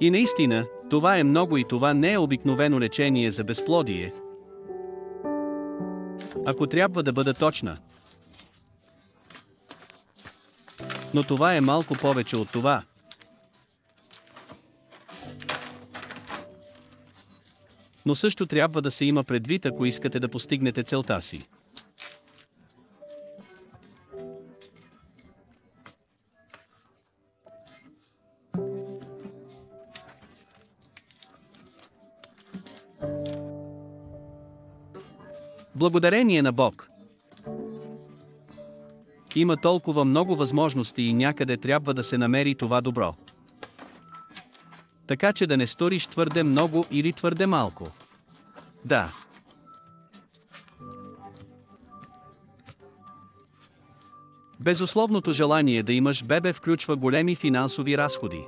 И наистина, това е много и това не е обикновено лечение за безплодие. Ако трябва да бъда точна. Но това е малко повече от това. Но също трябва да се има предвид, ако искате да постигнете целта си. Благодарение на Бог. Има толкова много възможности и някъде трябва да се намери това добро. Така че да не сториш твърде много или твърде малко. Да. Безусловното желание да имаш бебе включва големи финансови разходи.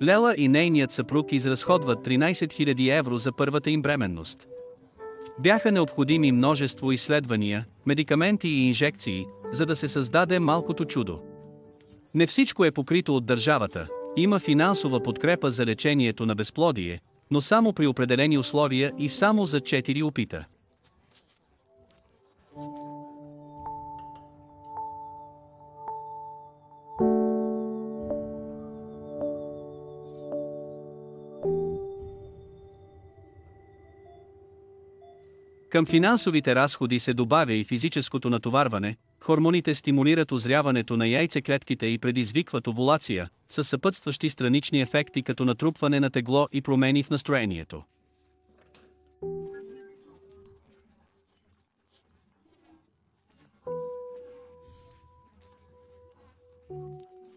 Лела и нейният съпруг изразходват 13 000 евро за първата им бременност. Бяха необходими множество изследвания, медикаменти и инжекции, за да се създаде малкото чудо. Не всичко е покрито от държавата, има финансова подкрепа за лечението на безплодие, но само при определени условия и само за 4 опита. Към финансовите разходи се добавя и физическото натоварване, хормоните стимулират озряването на яйцеклетките и предизвикват овулация, със съпътстващи странични ефекти като натрупване на тегло и промени в настроението.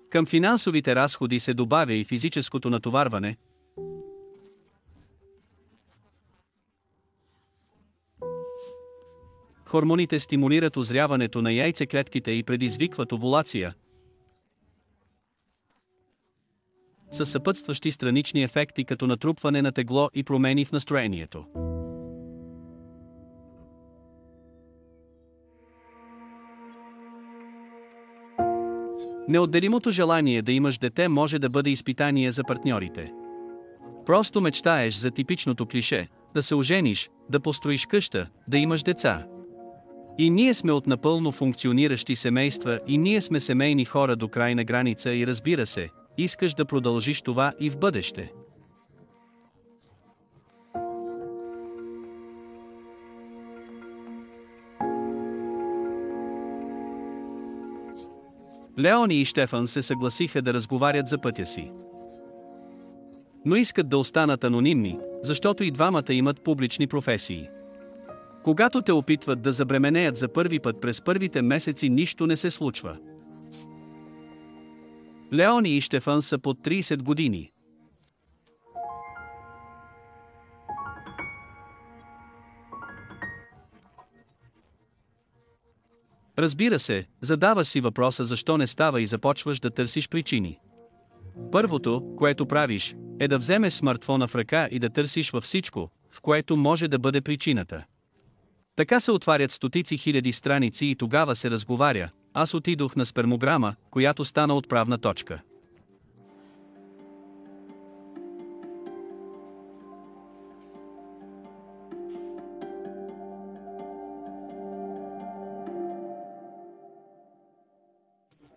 Към финансовите разходи се добавя и физическото натоварване, хормоните стимулират озряването на яйцеклетките и предизвикват овулация, със съпътстващи странични ефекти като натрупване на тегло и промени в настроението. Неотделимото желание да имаш дете може да бъде изпитание за партньорите. Просто мечтаеш за типичното клише, да се ожениш, да построиш къща, да имаш деца. И ние сме от напълно функциониращи семейства и ние сме семейни хора до крайна граница и разбира се, искаш да продължиш това и в бъдеще. Леони и Щефан се съгласиха да разговарят за пътя си. Но искат да останат анонимни, защото и двамата имат публични професии. Когато те опитват да забременеят за първи път през първите месеци, нищо не се случва. Леони и Щефан са под 30 години. Разбира се, задаваш си въпроса защо не става и започваш да търсиш причини. Първото, което правиш, е да вземеш смартфона в ръка и да търсиш във всичко, в което може да бъде причината. Така се отварят стотици хиляди страници и тогава се разговаря. Аз отидох на спермограма, която стана отправна точка.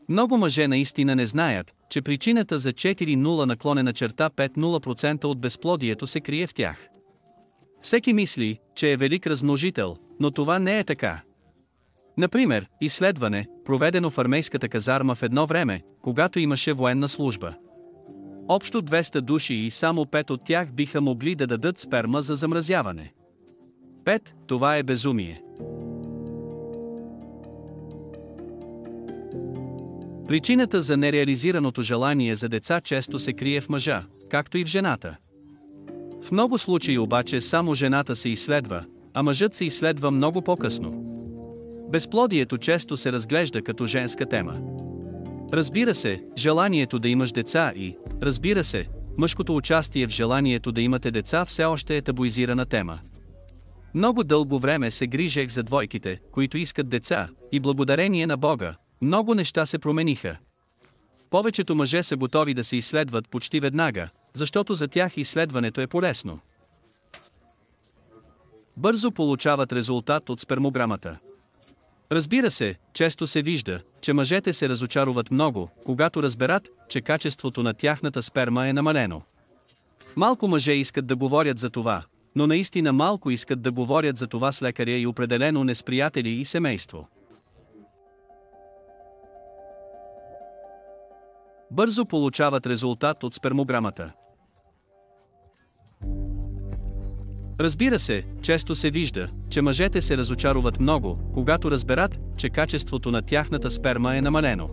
Много мъже наистина не знаят, че причината за 4,0/50% от безплодието се крие в тях. Всеки мисли, че е велик размножител, но това не е така. Например, изследване, проведено в армейската казарма в едно време, когато имаше военна служба. Общо 200 души и само 5 от тях биха могли да дадат сперма за замразяване. 5, това е безумие. Причината за нереализираното желание за деца често се крие в мъжа, както и в жената. В много случаи обаче само жената се изследва, а мъжът се изследва много по-късно. Безплодието често се разглежда като женска тема. Разбира се, желанието да имаш деца и, разбира се, мъжкото участие в желанието да имате деца все още е табуизирана тема. Много дълго време се грижех за двойките, които искат деца, и благодарение на Бога, много неща се промениха. Повечето мъже са готови да се изследват почти веднага, защото за тях изследването е полезно. Бързо получават резултат от спермограмата. Разбира се, често се вижда, че мъжете се разочаруват много, когато разберат, че качеството на тяхната сперма е намалено. Малко мъже искат да говорят за това, но наистина малко искат да говорят за това с лекаря и определено не с приятели и семейство. Бързо получават резултат от спермограмата. Разбира се, често се вижда, че мъжете се разочаруват много, когато разберат, че качеството на тяхната сперма е намалено.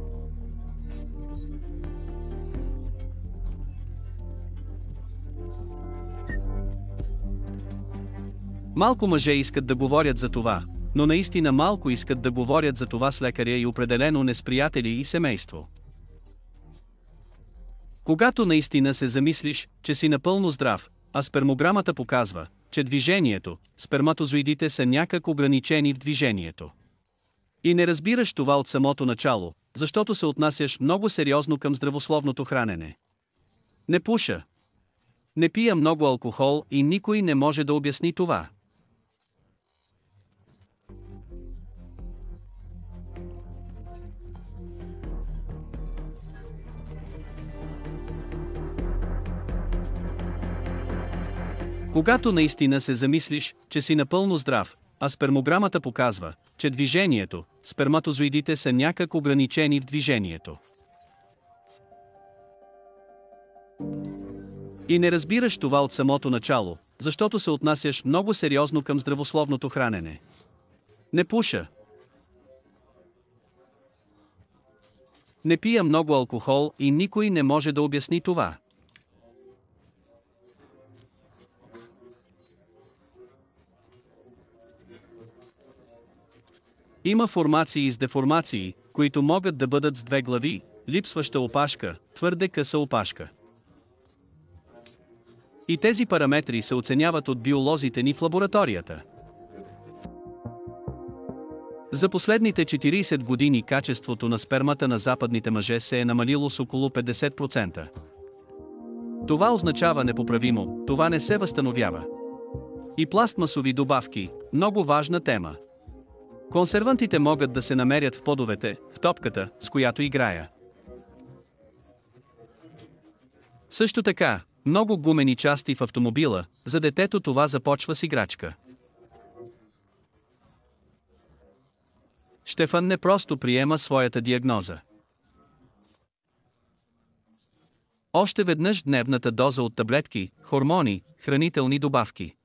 Малко мъже искат да говорят за това, но наистина малко искат да говорят за това с лекаря и определено не с приятели и семейство. Когато наистина се замислиш, че си напълно здрав, а спермограмата показва, че движението, сперматозоидите са някак ограничени в движението. И не разбираш това от самото начало, защото се отнасяш много сериозно към здравословното хранене. Не пуша. Не пия много алкохол и никой не може да обясни това. Когато наистина се замислиш, че си напълно здрав, а спермограмата показва, че движението, сперматозоидите са някак ограничени в движението. И не разбираш това от самото начало, защото се отнасяш много сериозно към здравословното хранене. Не пуша. Не пия много алкохол и никой не може да обясни това. Има формации с деформации, които могат да бъдат с две глави, липсваща опашка, твърде къса опашка. И тези параметри се оценяват от биолозите ни в лабораторията. За последните 40 години качеството на спермата на западните мъже се е намалило с около 50%. Това означава непоправимо, това не се възстановява. И пластмасови добавки, много важна тема. Консервантите могат да се намерят в подовете, в топката, с която играя. Също така, много гумени части в автомобила, за детето това започва с играчка. Щефан не просто приема своята диагноза. Още веднъж дневната доза от таблетки, хормони, хранителни добавки.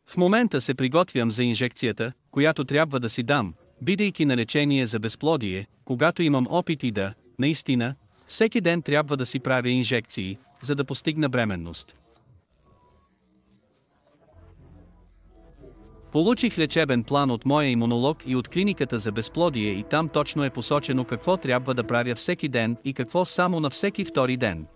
В момента се приготвям за инжекцията, която трябва да си дам, бидейки на лечение за безплодие, когато имам опит и да, наистина, всеки ден трябва да си правя инжекции, за да постигна бременност. Получих лечебен план от моя имунолог и от клиниката за безплодие и там точно е посочено какво трябва да правя всеки ден и какво само на всеки втори ден.